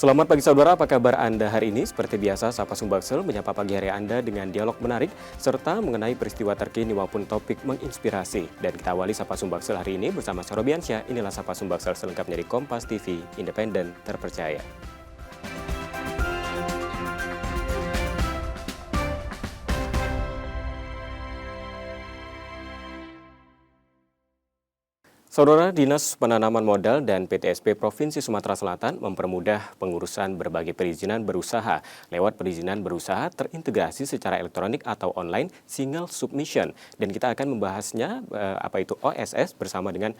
Selamat pagi saudara, apa kabar Anda hari ini? Seperti biasa, Sapa Sumbaksel menyapa pagi hari Anda dengan dialog menarik serta mengenai peristiwa terkini maupun topik menginspirasi. Dan kita awali Sapa Sumbaksel hari ini bersama Sorobiansyah. Inilah Sapa Sumbaksel selengkapnya di Kompas TV, independen, terpercaya. Saudara, Dinas Penanaman Modal dan PTSP Provinsi Sumatera Selatan mempermudah pengurusan berbagai perizinan berusaha lewat perizinan berusaha terintegrasi secara elektronik atau online single submission. Dan kita akan membahasnya apa itu OSS bersama dengan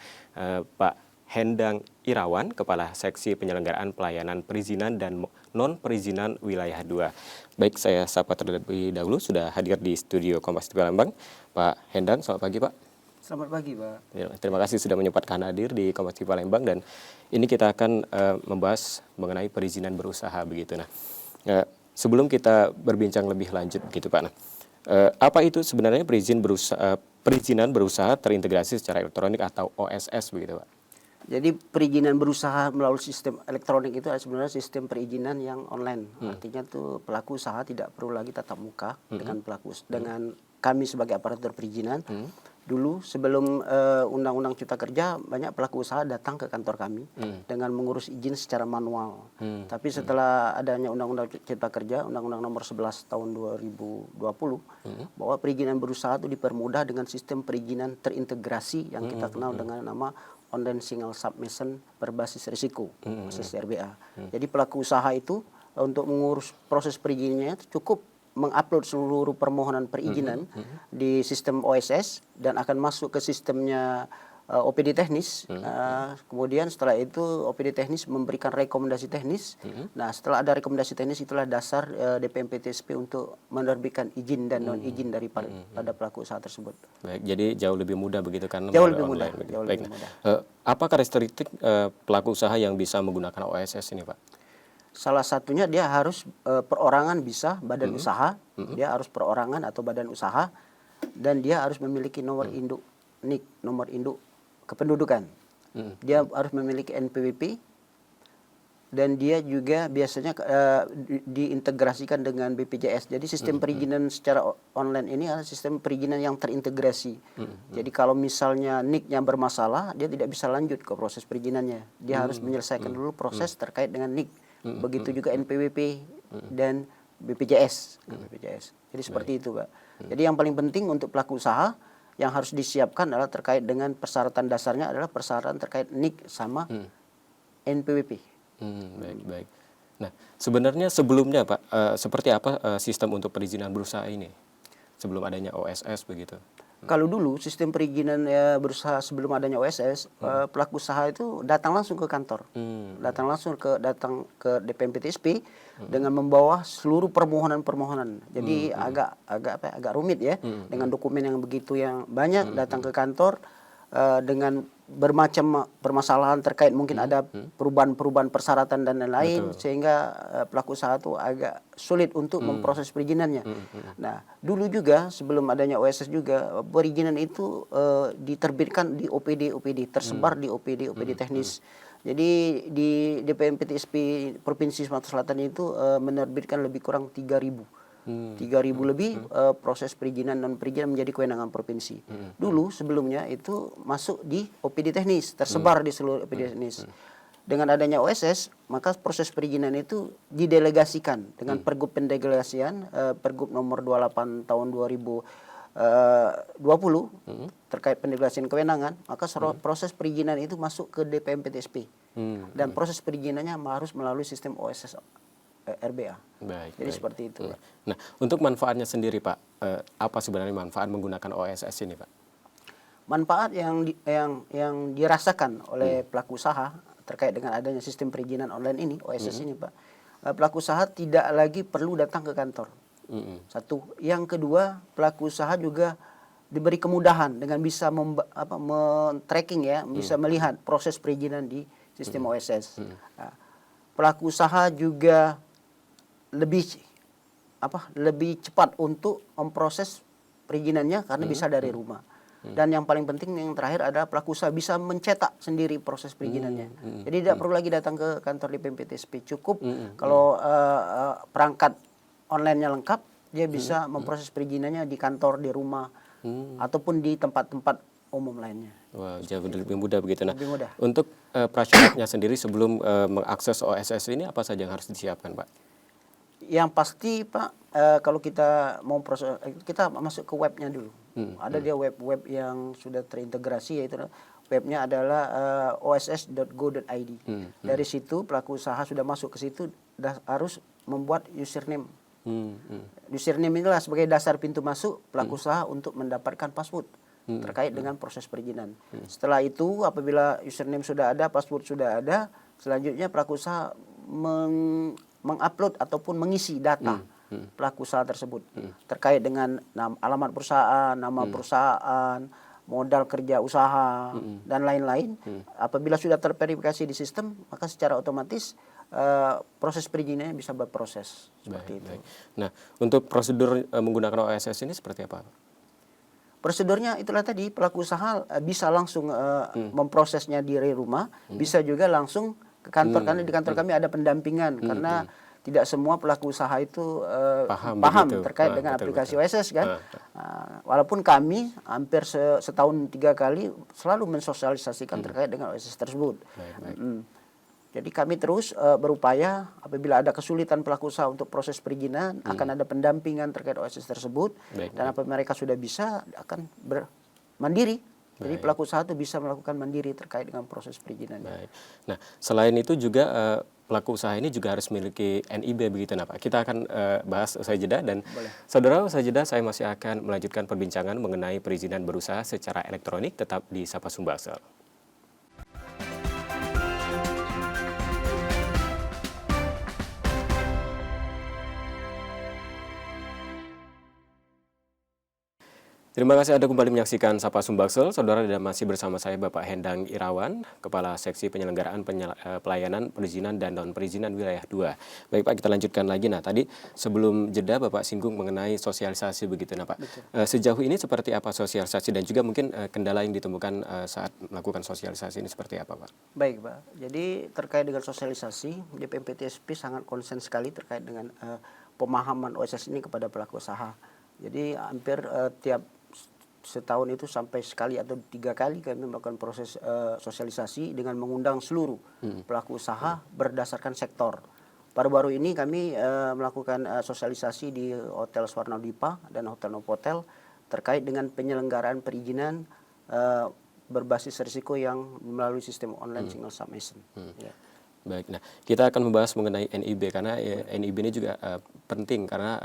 Pak Hendang Irawan, Kepala Seksi Penyelenggaraan Pelayanan Perizinan dan Non-Perizinan Wilayah 2. Baik, saya sapa terlebih dahulu sudah hadir di studio Kompas TV Palembang. Pak Hendang, selamat pagi Pak. Selamat pagi, Pak. Ya, terima kasih sudah menyempatkan hadir di Kompas TV Palembang, dan ini kita akan membahas mengenai perizinan berusaha begitu. Nah, sebelum kita berbincang lebih lanjut begitu Pak. Nah, apa itu sebenarnya perizinan berusaha terintegrasi secara elektronik atau OSS begitu Pak? Jadi perizinan berusaha melalui sistem elektronik itu adalah sebenarnya sistem perizinan yang online. Artinya tuh pelaku usaha tidak perlu lagi tatap muka dengan dengan kami sebagai aparatur perizinan. Dulu sebelum Undang-Undang Cipta Kerja, banyak pelaku usaha datang ke kantor kami dengan mengurus izin secara manual. Tapi setelah adanya Undang-Undang Cipta Kerja, Undang-Undang Nomor 11 Tahun 2020, bahwa perizinan berusaha itu dipermudah dengan sistem perizinan terintegrasi yang kita kenal dengan nama online single submission berbasis risiko, basis RBA. Jadi pelaku usaha itu untuk mengurus proses perizinannya cukup mengupload seluruh permohonan perizinan di sistem OSS dan akan masuk ke sistemnya OPD teknis. Kemudian setelah itu OPD teknis memberikan rekomendasi teknis. Nah, setelah ada rekomendasi teknis, itulah dasar DPM PTSP untuk menerbitkan izin dan non izin pada pelaku usaha tersebut. Baik, jadi jauh lebih mudah begitu kan? Jauh lebih mudah. Jauh lebih mudah. Apa karakteristik pelaku usaha yang bisa menggunakan OSS ini Pak? Salah satunya dia harus perorangan bisa, badan usaha, dia harus perorangan atau badan usaha, dan dia harus memiliki nomor induk NIK, nomor induk kependudukan. Dia harus memiliki NPWP, dan dia juga biasanya diintegrasikan dengan BPJS. Jadi sistem perizinan secara online ini adalah sistem perizinan yang terintegrasi. Jadi kalau misalnya NIK-nya bermasalah, dia tidak bisa lanjut ke proses perizinannya. Dia harus menyelesaikan dulu proses terkait dengan NIK. Begitu juga NPWP dan BPJS. Jadi seperti itu, Pak. Jadi yang paling penting untuk pelaku usaha yang harus disiapkan adalah terkait dengan persyaratan dasarnya adalah persyaratan terkait NIK sama NPWP. Baik. Nah, sebenarnya sebelumnya Pak, seperti apa sistem untuk perizinan berusaha ini sebelum adanya OSS begitu? Kalau dulu sistem perizinan berusaha sebelum adanya OSS, pelaku usaha itu datang langsung ke kantor, datang ke DPM PTSP dengan membawa seluruh permohonan. Jadi agak rumit ya, dengan dokumen yang begitu yang banyak, datang ke kantor dengan bermacam permasalahan terkait mungkin ada perubahan persyaratan dan lain-lain, sehingga pelaku usaha itu agak sulit untuk memproses perizinannya. Nah, dulu juga sebelum adanya OSS juga perizinan itu diterbitkan di OPD tersebar di OPD teknis. Jadi di DPM PTSP Provinsi Sumatera Selatan itu menerbitkan lebih kurang 3.000 lebih proses perizinan non perizinan menjadi kewenangan provinsi. Dulu sebelumnya itu masuk di OPD teknis, tersebar di seluruh OPD teknis. Dengan adanya OSS, maka proses perizinan itu didelegasikan dengan Pergub Pendelegasian Pergub Nomor 28 Tahun 2020 terkait pendelegasian kewenangan, maka proses perizinan itu masuk ke DPM PTSP. Dan proses perizinannya harus melalui sistem OSS RBA. Jadi seperti itu. Nah, untuk manfaatnya sendiri Pak, apa sebenarnya manfaat menggunakan OSS ini Pak? Manfaat yang dirasakan oleh pelaku usaha terkait dengan adanya sistem perizinan online ini, OSS ini Pak, pelaku usaha tidak lagi perlu datang ke kantor. Satu. Yang kedua, pelaku usaha juga diberi kemudahan dengan bisa men-tracking ya, bisa melihat proses perizinan di sistem OSS. Nah, pelaku usaha juga lebih cepat untuk memproses perizinannya karena bisa dari rumah. Dan yang paling penting yang terakhir adalah pelaku usaha bisa mencetak sendiri proses perizinannya. Jadi tidak perlu lagi datang ke kantor DPMPTSP. Cukup kalau perangkat online-nya lengkap, dia bisa memproses perizinannya di kantor, di rumah, ataupun di tempat-tempat umum lainnya. Wah, jauh lebih mudah begitu. Nah, Lebih mudah. untuk prasyaratnya sendiri sebelum mengakses OSS ini apa saja yang harus disiapkan, Pak? Yang pasti Pak, kalau kita mau proses, kita masuk ke webnya dulu. Ada dia web yang sudah terintegrasi, yaitu webnya adalah oss.go.id. Dari situ pelaku usaha sudah masuk ke situ, harus membuat username. Username inilah sebagai dasar pintu masuk pelaku usaha untuk mendapatkan password terkait dengan proses perizinan. Setelah itu, apabila username sudah ada, password sudah ada, selanjutnya pelaku usaha mengupload ataupun mengisi data pelaku usaha tersebut terkait dengan alamat perusahaan, nama perusahaan, modal kerja usaha, dan lain-lain. Apabila sudah terverifikasi di sistem, maka secara otomatis proses perizinannya bisa berproses seperti itu. Baik. Nah, untuk prosedur menggunakan OSS ini seperti apa? Prosedurnya itulah tadi, pelaku usaha bisa langsung memprosesnya di rumah, bisa juga langsung ke kantor, karena di kantor kami ada pendampingan, karena tidak semua pelaku usaha itu paham terkait dengan aplikasi OSS kan. Walaupun kami hampir setahun 3 kali selalu mensosialisasikan terkait dengan OSS tersebut. Jadi kami terus berupaya apabila ada kesulitan pelaku usaha untuk proses perizinan, akan ada pendampingan terkait OSS tersebut. Dan apabila mereka sudah bisa, akan mandiri. Jadi pelaku usaha itu bisa melakukan mandiri terkait dengan proses perizinan. Nah, selain itu juga pelaku usaha ini juga harus memiliki NIB begitu, nah Pak. Kita akan bahas usai jeda, dan saudara, usai jeda saya masih akan melanjutkan perbincangan mengenai perizinan berusaha secara elektronik, tetap di Sapa Sumbaksel. Terima kasih Anda kembali menyaksikan Sapa Sumbaksel. Saudara, dan masih bersama saya Bapak Hendang Irawan, Kepala Seksi Penyelenggaraan Pelayanan Perizinan dan Non-Perizinan Wilayah 2. Baik Pak, kita lanjutkan lagi. Nah, tadi sebelum jeda Bapak singgung mengenai sosialisasi begitu. Nah Pak, sejauh ini seperti apa sosialisasi, dan juga mungkin kendala yang ditemukan saat melakukan sosialisasi ini seperti apa Pak? Baik Pak, jadi terkait dengan sosialisasi, DPMPTSP sangat konsen sekali terkait dengan pemahaman OSS ini kepada pelaku usaha. Jadi hampir tiap setahun itu sampai sekali atau 3 kali kami melakukan proses sosialisasi dengan mengundang seluruh pelaku usaha berdasarkan sektor. Baru-baru ini kami melakukan sosialisasi di Hotel Swarna Dipa dan Hotel Novotel terkait dengan penyelenggaraan perizinan berbasis risiko yang melalui sistem online single submission. Ya. Baik, nah kita akan membahas mengenai NIB, karena NIB ini juga penting, karena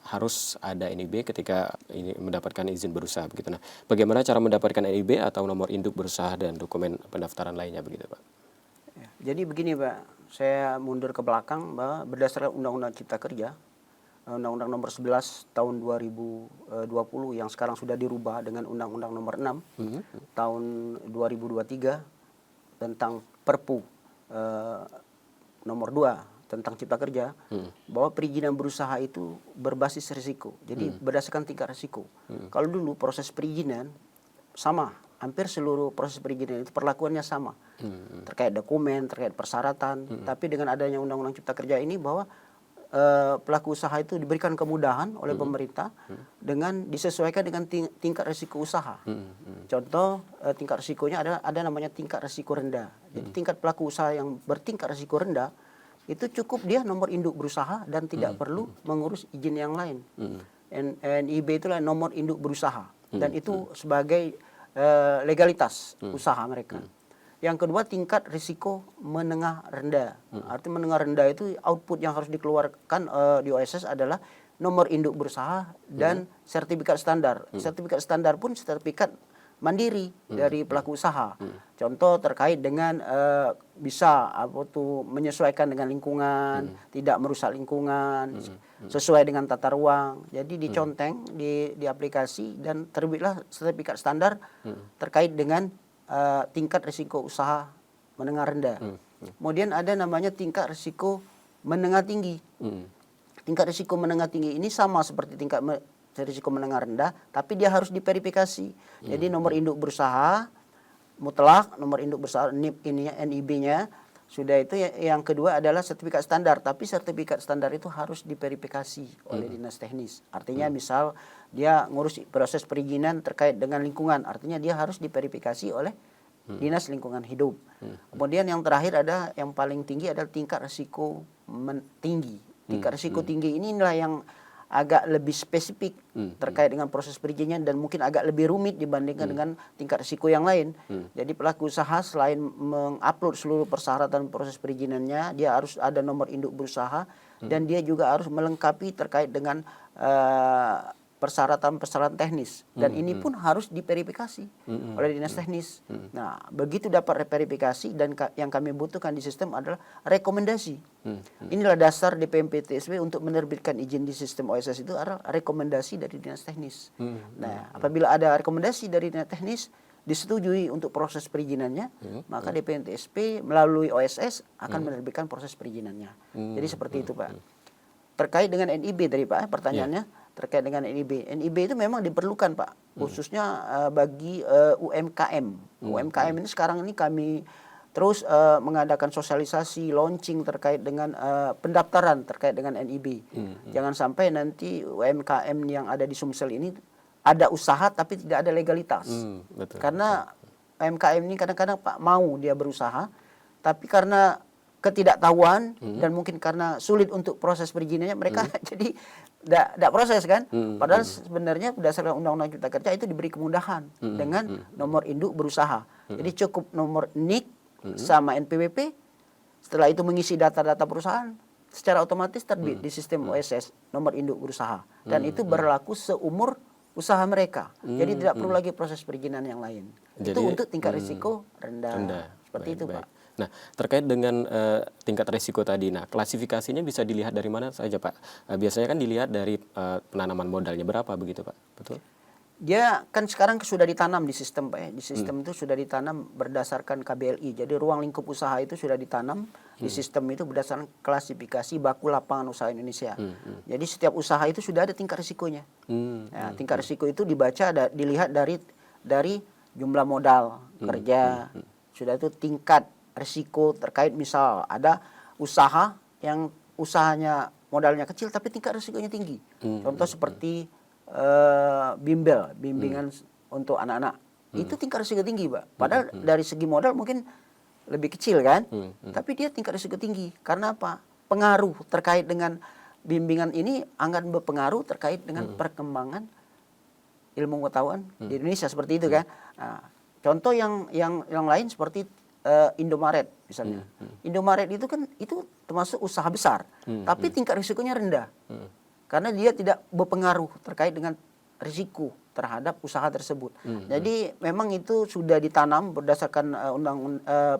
harus ada NIB ketika ini mendapatkan izin berusaha begitu. Nah, bagaimana cara mendapatkan NIB atau nomor induk berusaha dan dokumen pendaftaran lainnya begitu, Pak? Ya, jadi begini, Pak. Saya mundur ke belakang, Pak, berdasarkan Undang-Undang Cipta Kerja, Undang-Undang Nomor 11 Tahun 2020 yang sekarang sudah dirubah dengan Undang-Undang Nomor 6 Tahun 2023 tentang Perpu Nomor 2 tentang Cipta Kerja, bahwa perizinan berusaha itu berbasis risiko. Jadi berdasarkan tingkat risiko. Kalau dulu proses perizinan sama, hampir seluruh proses perizinan itu perlakuannya sama. Terkait dokumen, terkait persyaratan. Tapi dengan adanya Undang-Undang Cipta Kerja ini, bahwa pelaku usaha itu diberikan kemudahan oleh pemerintah dengan disesuaikan dengan tingkat risiko usaha. Contoh, tingkat risikonya ada namanya tingkat risiko rendah. Jadi tingkat pelaku usaha yang bertingkat risiko rendah itu cukup dia nomor induk berusaha dan tidak perlu mengurus izin yang lain. NIB itulah nomor induk berusaha, dan itu sebagai legalitas usaha mereka. Yang kedua, tingkat risiko menengah rendah. Artinya menengah rendah itu output yang harus dikeluarkan di OSS adalah nomor induk berusaha dan sertifikat standar. Sertifikat standar pun sertifikat mandiri dari pelaku usaha. Contoh terkait dengan bisa menyesuaikan dengan lingkungan, tidak merusak lingkungan, sesuai dengan tata ruang. Jadi diconteng di aplikasi dan terbitlah sertifikat standar terkait dengan tingkat risiko usaha menengah rendah. Kemudian ada namanya tingkat risiko menengah tinggi. Tingkat risiko menengah tinggi ini sama seperti tingkat risiko menengah rendah, tapi dia harus diverifikasi. Jadi nomor induk berusaha mutlak, nomor induk berusaha NIB-nya sudah itu. Yang kedua adalah sertifikat standar, tapi sertifikat standar itu harus diverifikasi oleh dinas teknis. Artinya misal dia ngurus proses perizinan terkait dengan lingkungan, artinya dia harus diverifikasi oleh dinas lingkungan hidup. Kemudian yang terakhir ada yang paling tinggi adalah tingkat risiko tinggi. Tingkat risiko tinggi inilah yang agak lebih spesifik terkait dengan proses perizinan dan mungkin agak lebih rumit dibandingkan dengan tingkat risiko yang lain. Jadi pelaku usaha selain mengupload seluruh persyaratan proses perizinannya, dia harus ada nomor induk berusaha dan dia juga harus melengkapi terkait dengan persyaratan teknis, dan ini pun harus diverifikasi oleh dinas teknis. Nah, begitu dapat verifikasi, dan yang kami butuhkan di sistem adalah rekomendasi. Inilah dasar DPMPTSP untuk menerbitkan izin di sistem OSS, itu adalah rekomendasi dari dinas teknis. Nah, apabila ada rekomendasi dari dinas teknis disetujui untuk proses perizinannya, maka DPMPTSP melalui OSS akan menerbitkan proses perizinannya. Jadi seperti itu, Pak. Terkait dengan NIB tadi, Pak, pertanyaannya. Terkait dengan NIB. NIB itu memang diperlukan, Pak, khususnya bagi UMKM. UMKM ini sekarang ini kami terus mengadakan sosialisasi, launching terkait dengan pendaftaran terkait dengan NIB. Jangan sampai nanti UMKM yang ada di Sumsel ini ada usaha tapi tidak ada legalitas. Betul, karena UMKM ini kadang-kadang, Pak, mau dia berusaha, tapi karena ketidaktahuan dan mungkin karena sulit untuk proses perizinannya, mereka jadi tidak proses kan. Padahal sebenarnya berdasarkan Undang-Undang Cipta Kerja itu diberi kemudahan dengan nomor induk berusaha. Jadi cukup nomor NIK sama NPWP, setelah itu mengisi data-data perusahaan, secara otomatis terbit di sistem OSS nomor induk berusaha, dan itu berlaku seumur usaha mereka. Jadi tidak perlu lagi proses perizinan yang lain. Jadi, itu untuk tingkat risiko rendah. Seperti itu, Pak. Nah, terkait dengan tingkat risiko tadi, nah klasifikasinya bisa dilihat dari mana saja, Pak? Biasanya kan dilihat dari penanaman modalnya berapa begitu, Pak? Betul? Dia kan sekarang sudah ditanam di sistem, Pak, ya. Di sistem itu sudah ditanam berdasarkan KBLI. Jadi ruang lingkup usaha itu sudah ditanam di sistem itu berdasarkan klasifikasi baku lapangan usaha Indonesia. Jadi setiap usaha itu sudah ada tingkat risikonya. Nah, tingkat risiko itu dilihat dari jumlah modal kerja. Sudah itu tingkat risiko terkait, misal ada usaha yang usahanya modalnya kecil tapi tingkat risikonya tinggi. Contoh seperti bimbingan untuk anak-anak. Itu tingkat risiko tinggi, Pak. Padahal dari segi modal mungkin lebih kecil kan, tapi dia tingkat risiko tinggi. Karena apa? Pengaruh terkait dengan bimbingan ini akan berpengaruh terkait dengan perkembangan ilmu pengetahuan di Indonesia, seperti itu kan. Nah, contoh yang lain seperti Indomaret misalnya. Indomaret itu kan itu termasuk usaha besar, tapi tingkat risikonya rendah. Karena dia tidak berpengaruh terkait dengan risiko terhadap usaha tersebut. Jadi memang itu sudah ditanam berdasarkan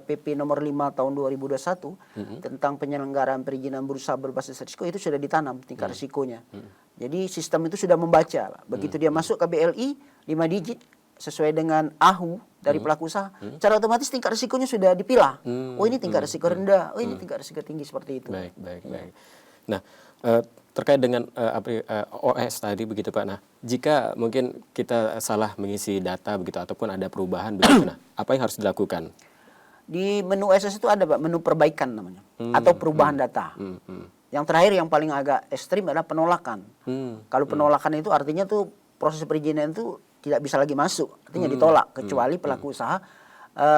PP nomor 5 tahun 2021 tentang penyelenggaraan perizinan berusaha berbasis risiko, itu sudah ditanam tingkat risikonya. Jadi sistem itu sudah membaca. Begitu dia masuk ke BLI 5 digit sesuai dengan AHU dari pelaku usaha, secara otomatis tingkat risikonya sudah dipilah. Oh, ini tingkat risiko rendah, oh ini tingkat risiko tinggi, seperti itu. Baik. Nah, terkait dengan OS tadi begitu, Pak. Nah, jika mungkin kita salah mengisi data begitu ataupun ada perubahan begitu, nah apa yang harus dilakukan? Di menu OSS itu ada, Pak, menu perbaikan namanya, atau perubahan data. Yang terakhir yang paling agak ekstrim adalah penolakan. Kalau penolakan itu artinya tuh proses perizinan itu tidak bisa lagi masuk, artinya ditolak, kecuali pelaku usaha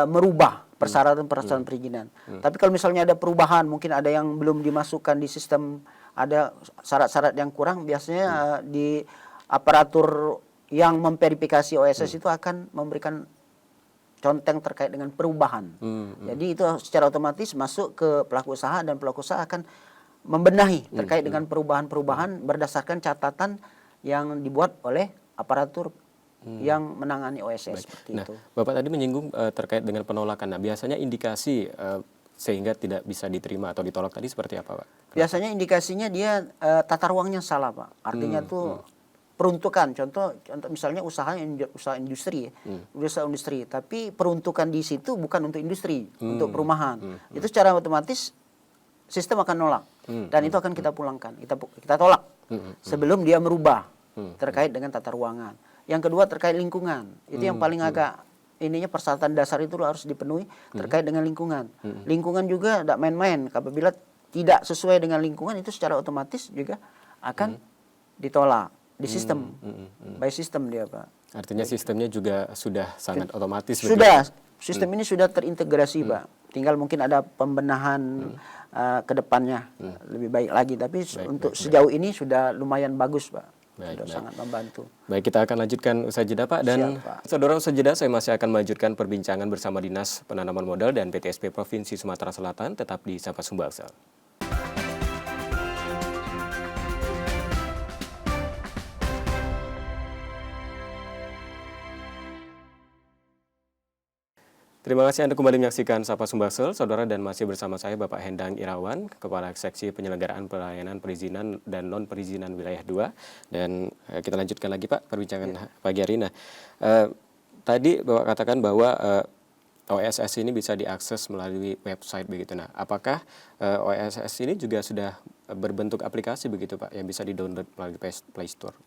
merubah persyaratan perizinan. Tapi kalau misalnya ada perubahan, mungkin ada yang belum dimasukkan di sistem, ada syarat-syarat yang kurang, biasanya di aparatur yang memverifikasi OSS itu akan memberikan conteng terkait dengan perubahan. Jadi itu secara otomatis masuk ke pelaku usaha, dan pelaku usaha akan membenahi terkait dengan perubahan-perubahan berdasarkan catatan yang dibuat oleh aparatur yang menangani OSS. Seperti itu. Bapak tadi menyinggung terkait dengan penolakan. Nah, biasanya indikasi sehingga tidak bisa diterima atau ditolak tadi seperti apa, Pak? Biasanya indikasinya dia tata ruangnya salah, Pak. Artinya tuh peruntukan. Contoh misalnya usaha industri, usaha industri, tapi peruntukan di situ bukan untuk industri, untuk perumahan. Itu secara otomatis sistem akan nolak, dan itu akan kita pulangkan, kita tolak sebelum dia merubah. terkait dengan tata ruangan. Yang kedua terkait lingkungan. Itu yang paling agak ininya persyaratan dasar itu harus dipenuhi terkait dengan lingkungan. Lingkungan juga tidak main-main. Apabila tidak sesuai dengan lingkungan itu secara otomatis juga akan ditolak di sistem. By system dia, Pak. Artinya sistemnya juga sudah sangat otomatis. Sudah, sistem ini sudah terintegrasi, Pak. Tinggal mungkin ada pembenahan ke depannya lebih baik lagi. Tapi untuk sejauh ini sudah lumayan bagus, Pak. Sudah sangat membantu. Baik, kita akan lanjutkan usai jeda, Pak. Dan saudara, usai jeda saya masih akan melanjutkan perbincangan bersama Dinas Penanaman Modal dan PTSP Provinsi Sumatera Selatan. Tetap di Sapa Sumbaksel. Terima kasih Anda kembali menyaksikan Sapa Sumbaksel, saudara, dan masih bersama saya Bapak Hendang Irawan, Kepala Seksi Penyelenggaraan Pelayanan Perizinan dan Non-Perizinan Wilayah 2. Dan kita lanjutkan lagi, Pak, perbincangan pagi hari. Nah, tadi Bapak katakan bahwa OSS ini bisa diakses melalui website begitu. Nah, apakah OSS ini juga sudah berbentuk aplikasi begitu, Pak, yang bisa di-download melalui Play Store?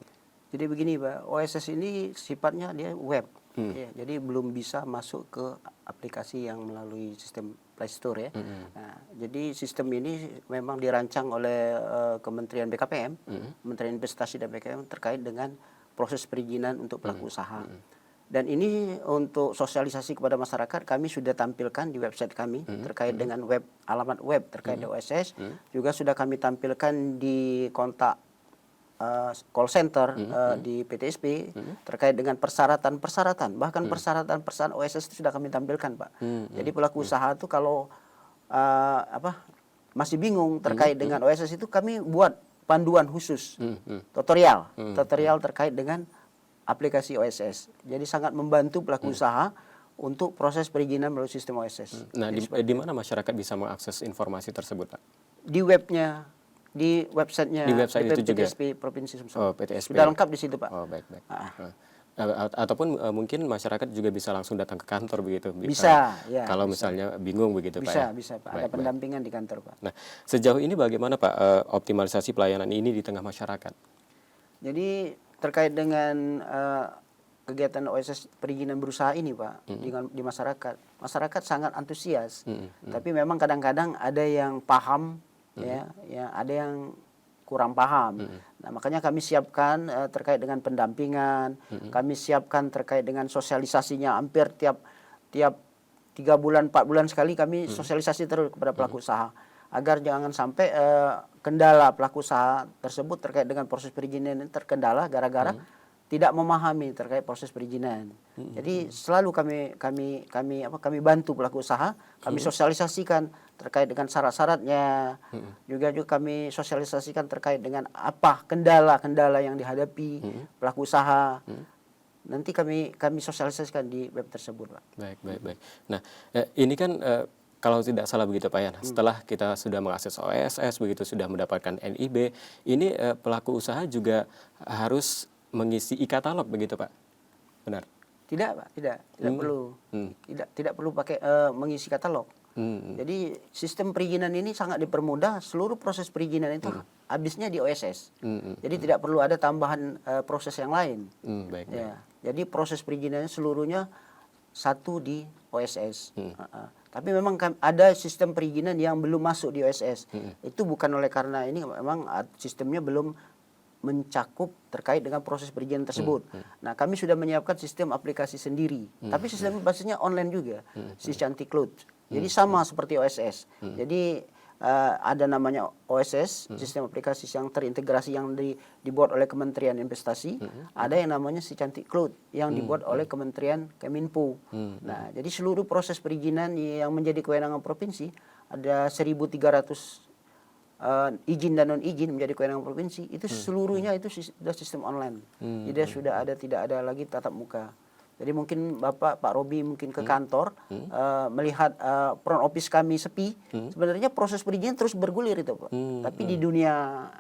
Jadi begini, Pak, OSS ini sifatnya dia web. Ya, jadi belum bisa masuk ke aplikasi yang melalui sistem Play Store ya. Nah, jadi sistem ini memang dirancang oleh Kementerian BKPM, Kementerian Investasi dan BKPM terkait dengan proses perizinan untuk pelaku usaha. Dan ini untuk sosialisasi kepada masyarakat kami sudah tampilkan di website kami terkait dengan alamat web terkait OSS. Juga sudah kami tampilkan di kontak call center di PTSP terkait dengan persyaratan-persyaratan, bahkan persyaratan-persyaratan OSS itu sudah kami tampilkan, Pak. Jadi pelaku usaha itu kalau masih bingung terkait dengan OSS itu kami buat panduan khusus, tutorial terkait dengan aplikasi OSS. Jadi sangat membantu pelaku usaha untuk proses perizinan melalui sistem OSS. Nah, di mana masyarakat bisa mengakses informasi tersebut, Pak? Di webnya. Di websitenya itu juga PTSP Provinsi Sumatera. PTSP. Sudah lengkap di situ, Pak. Oh, baik. Ataupun mungkin masyarakat juga bisa langsung datang ke kantor begitu. Bisa, ya. Kalau bisa. misalnya bingung begitu, Pak. Bisa, Pak. Ada pendampingan di kantor, Pak. Nah, sejauh ini bagaimana, Pak, optimalisasi pelayanan ini di tengah masyarakat? Jadi terkait dengan kegiatan OSS perizinan berusaha ini, Pak, di masyarakat. Masyarakat sangat antusias. Tapi memang kadang-kadang ada yang paham ya, ada yang kurang paham. Nah, makanya kami siapkan terkait dengan pendampingan, kami siapkan terkait dengan sosialisasinya hampir tiap 3 bulan 4 bulan sekali kami sosialisasi terus kepada pelaku usaha agar jangan sampai kendala pelaku usaha tersebut terkait dengan proses perizinan ini terkendala gara-gara tidak memahami terkait proses perizinan. Jadi selalu kami bantu pelaku usaha, kami sosialisasikan terkait dengan syarat-syaratnya. Juga kami sosialisasikan terkait dengan apa kendala-kendala yang dihadapi pelaku usaha. Nanti kami sosialisasikan di web tersebut, Pak. Baik. Nah, ini kan kalau tidak salah begitu, Pak, ya. Setelah kita sudah mengakses OSS begitu, sudah mendapatkan NIB, ini pelaku usaha juga harus mengisi e-katalog begitu, Pak? Benar? Tidak, Pak, tidak perlu. Tidak perlu pakai mengisi katalog. Jadi sistem perizinan ini sangat dipermudah, seluruh proses perizinan itu habisnya di OSS. Jadi tidak perlu ada tambahan proses yang lain. Baik. Jadi proses perizinannya seluruhnya satu di OSS. Tapi memang ada sistem perizinan yang belum masuk di OSS. Itu bukan oleh karena ini memang sistemnya belum mencakup terkait dengan proses perizinan tersebut. Nah, kami sudah menyiapkan sistem aplikasi sendiri. Tapi sistem basisnya online juga, si Cantik Cloud. Jadi sama seperti OSS. Jadi ada namanya OSS, sistem aplikasi yang terintegrasi yang dibuat oleh Kementerian Investasi. Ada yang namanya si Cantik Cloud yang dibuat oleh Kementerian Keminfo. Nah, jadi seluruh proses perizinan yang menjadi kewenangan provinsi ada 1.300 izin dan non izin menjadi kewenangan provinsi itu seluruhnya itu sudah sistem online. Jadi sudah tidak ada lagi tatap muka. Jadi mungkin Pak Robi mungkin ke kantor melihat front office kami sepi. Sebenarnya proses perizinan terus bergulir itu, Pak. Tapi di dunia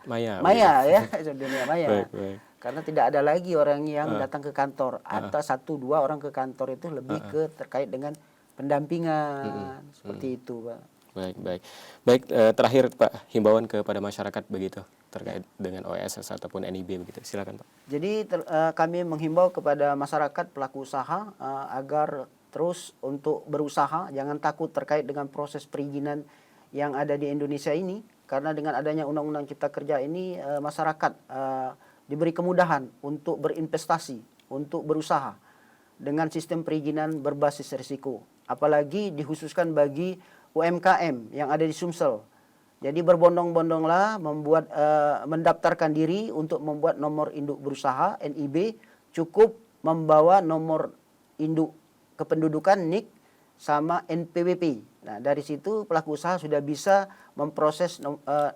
maya ya, dunia maya. Baik. Karena tidak ada lagi orang yang datang ke kantor atau 1-2 orang ke kantor itu lebih ke terkait dengan pendampingan seperti itu, Pak. Baik, baik. Baik, terakhir Pak, himbauan kepada masyarakat begitu terkait dengan OSS ataupun NIB begitu. Silakan Pak. Jadi kami menghimbau kepada masyarakat pelaku usaha agar terus untuk berusaha, jangan takut terkait dengan proses perizinan yang ada di Indonesia ini, karena dengan adanya Undang-Undang Cipta Kerja ini masyarakat diberi kemudahan untuk berinvestasi, untuk berusaha dengan sistem perizinan berbasis risiko. Apalagi dikhususkan bagi UMKM yang ada di Sumsel. Jadi berbondong-bondonglah mendaftarkan diri untuk membuat nomor induk berusaha NIB, cukup membawa nomor induk kependudukan NIK sama NPWP. Nah, dari situ pelaku usaha sudah bisa memproses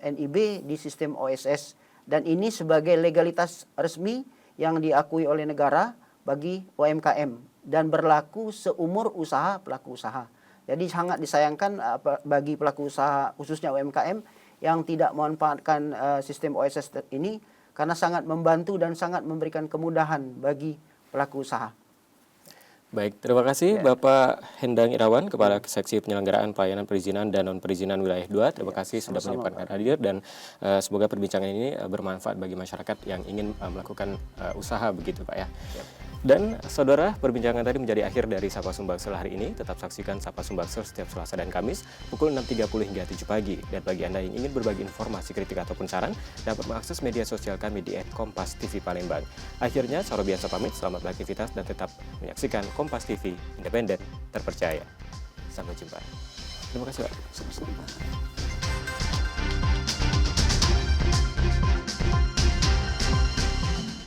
NIB di sistem OSS, dan ini sebagai legalitas resmi yang diakui oleh negara bagi UMKM dan berlaku seumur usaha pelaku usaha. Jadi sangat disayangkan bagi pelaku usaha khususnya UMKM yang tidak memanfaatkan sistem OSS ini, karena sangat membantu dan sangat memberikan kemudahan bagi pelaku usaha. Baik, terima kasih Bapak Hendang Irawan, Kepala Seksi Penyelenggaraan Pelayanan Perizinan dan Non-Perizinan Wilayah 2. Terima kasih sudah menyempatkan hadir, dan semoga perbincangan ini bermanfaat bagi masyarakat yang ingin melakukan usaha begitu Pak ya. Dan saudara, perbincangan tadi menjadi akhir dari Sapa Sumbaksel hari ini. Tetap saksikan Sapa Sumbaksel setiap Selasa dan Kamis pukul 6.30 hingga 7 pagi. Dan bagi Anda yang ingin berbagi informasi, kritik ataupun saran, dapat mengakses media sosial kami di @kompas.tv Palembang. Akhirnya, Saro Biasa pamit, selamat beraktivitas dan tetap menyaksikan Kompas TV, independen, terpercaya. Sampai jumpa. Terima kasih Pak. Sama-sama.